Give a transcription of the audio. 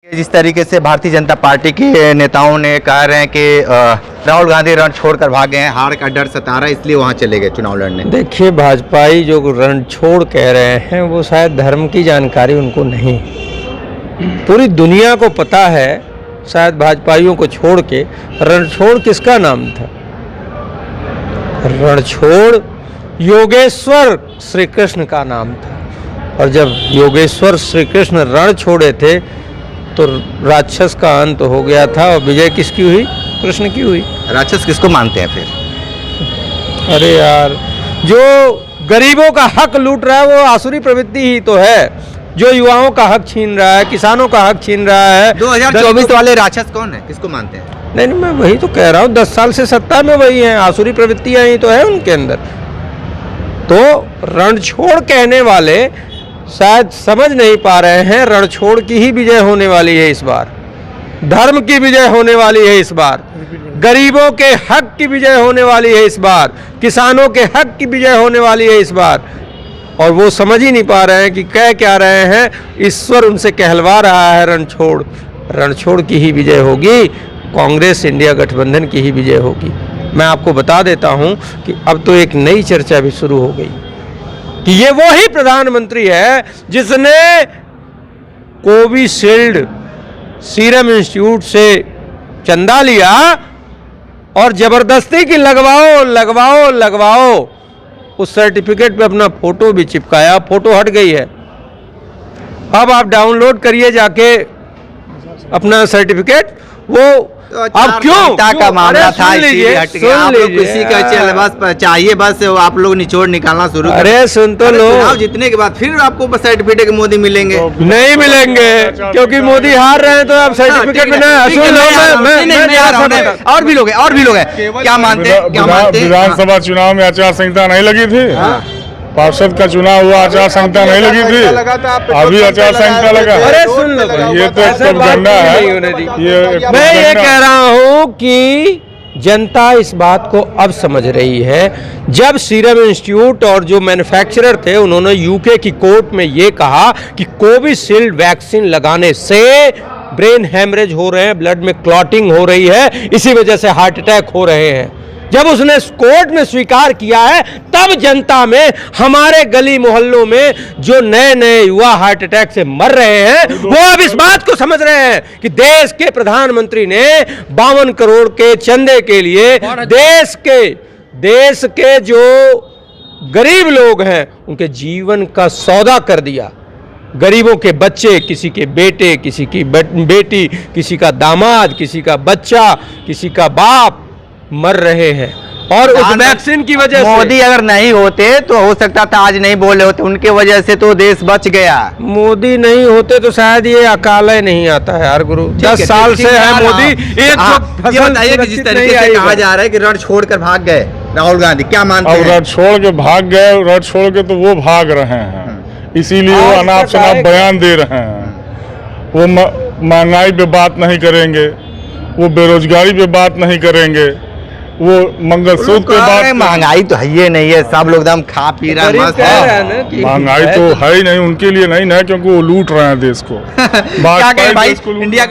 जिस तरीके से भारतीय जनता पार्टी के नेताओं ने कह रहे हैं कि राहुल गांधी रण छोड़कर भाग गए हैं, हार का डर सता रहा है इसलिए वहां चले गए चुनाव लड़ने। देखिए, भाजपाई जो रण छोड़ कह रहे हैं वो शायद धर्म की जानकारी उनको नहीं। पूरी दुनिया को पता है शायद भाजपाइयों को छोड़ के रणछोड़ किसका नाम था। रणछोड़ योगेश्वर श्री कृष्ण का नाम था, और जब योगेश्वर श्री कृष्ण रण छोड़े थे तो राक्षस का अंत हो गया था और विजय किसकी हुई? कृष्ण की हुई। राक्षस किसको मानते हैं फिर? अरे यार, जो गरीबों का हक लूट रहा है वो आसुरी प्रवृत्ति ही तो है, जो युवाओं का हक छीन रहा है, किसानों का हक छीन रहा है। 2024 वाले राक्षस कौन है, किसको मानते हैं? नहीं, मैं वही तो कह रहा हूँ, 10 साल से सत्ता में वही है, आसुरी प्रवृत्तियां ही तो है उनके अंदर। तो रणछोड़ कहने वाले शायद समझ नहीं पा रहे हैं, रणछोड़ की ही विजय होने वाली है इस बार, धर्म की विजय होने वाली है इस बार, गरीबों के हक की विजय होने वाली है इस बार, किसानों के हक की विजय होने वाली है इस बार। और वो समझ ही नहीं पा रहे हैं कि कह क्या रहे हैं। ईश्वर उनसे कहलवा रहा है रणछोड़ की ही विजय होगी, कांग्रेस इंडिया गठबंधन की ही विजय होगी। मैं आपको बता देता हूं कि अब तो एक नई चर्चा भी शुरू हो गई कि ये वो ही प्रधानमंत्री है जिसने कोविशील्ड सीरम इंस्टीट्यूट से चंदा लिया और जबरदस्ती की लगवाओ उस सर्टिफिकेट पे अपना फोटो भी चिपकाया। फोटो हट गई है, अब आप डाउनलोड करिए जाके अपना सर्टिफिकेट। वो तो अब क्यों का मामला था, लीजिए, आप लोग किसी का चल बस चाहिए, बस आप लोग निचोड़ निकालना शुरू। अरे सुन तो लो, चुनाव जीतने के बाद फिर आपको बस सर्टिफिकेट मोदी मिलेंगे। नहीं मिलेंगे क्योंकि मोदी हार रहे हैं, तो आप सर्टिफिकेट में और भी लोग हैं क्या मानते हैं? विधानसभा चुनाव में आचार संहिता नहीं लगी थी, पार्षद का चुनाव हुआ, आचार संहिता नहीं लगी थी, अभी आचार संहिता लगा। अरे सुन लो, ये तो एक प्रोपेगेंडा है। मैं ये कह रहा हूं कि जनता इस बात को अब समझ रही है। जब सीरम इंस्टीट्यूट और जो मैन्युफैक्चरर थे उन्होंने यूके की कोर्ट में ये कहा कि कोविशील्ड वैक्सीन लगाने से ब्रेन हैमरेज हो रहे हैं, ब्लड में क्लॉटिंग हो रही है, इसी वजह से हार्ट अटैक हो रहे हैं, जब उसने कोर्ट में स्वीकार किया है तब जनता में, हमारे गली मोहल्लों में जो नए युवा हार्ट अटैक से मर रहे हैं वो अब इस बात को समझ रहे हैं कि देश के प्रधानमंत्री ने 52 करोड़ के चंदे के लिए देश के जो गरीब लोग हैं उनके जीवन का सौदा कर दिया। गरीबों के बच्चे, किसी के बेटे, किसी की बेटी, किसी का दामाद, किसी का बच्चा, किसी का बाप मर रहे हैं, और उस वैक्सीन की वजह से। मोदी अगर नहीं होते तो हो सकता था आज नहीं बोले होते, उनके वजह से तो देश बच गया। मोदी नहीं होते तो शायद ये अकाल नहीं आता है यार गुरु। 10 साल से है मोदी। ये बताइए कि जिस तरीके से कहा जा रहा है कि रण छोड़कर भाग गए राहुल गांधी, क्या मानते हैं? रण छोड़ के भाग गए, रण छोड़ के तो वो भाग रहे हैं, इसीलिए वो अनाप शनाप बयान दे रहे हैं। वो महंगाई पे बात नहीं करेंगे, वो बेरोजगारी पे बात नहीं करेंगे, वो मंगलसूत्र पे बात। महंगाई तो है ही नहीं है, सब लोग एकदम खा पी रहे हैं। महंगाई तो है ही नहीं, उनके लिए नहीं है क्योंकि वो लूट रहे हैं देश को। क्या कहें भाई, इंडिया